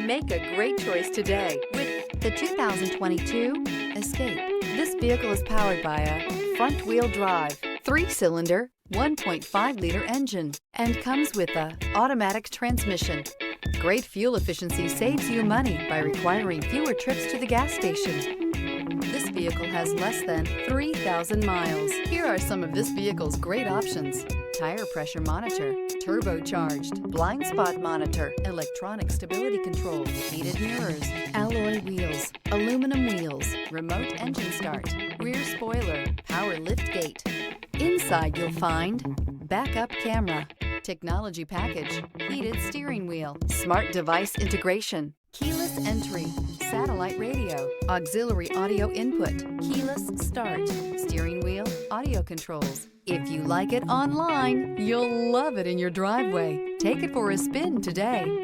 Make a great choice today with the 2022 Escape. This vehicle is powered by a front-wheel drive, 3-cylinder, 1.5-liter engine, and comes with a automatic transmission. Great fuel efficiency saves you money by requiring fewer trips to the gas station. This vehicle has less than 3,000 miles. Here are some of this vehicle's great options: tire pressure monitor, turbocharged, blind spot monitor, electronic stability control, heated mirrors, alloy wheels, aluminum wheels, remote engine start, rear spoiler, power lift gate. Inside you'll find backup camera, technology package, heated steering wheel, smart device integration, keyless entry, satellite radio, auxiliary audio input, keyless start, steering wheel audio controls. If you like it online, you'll love it in your driveway. Take it for a spin today.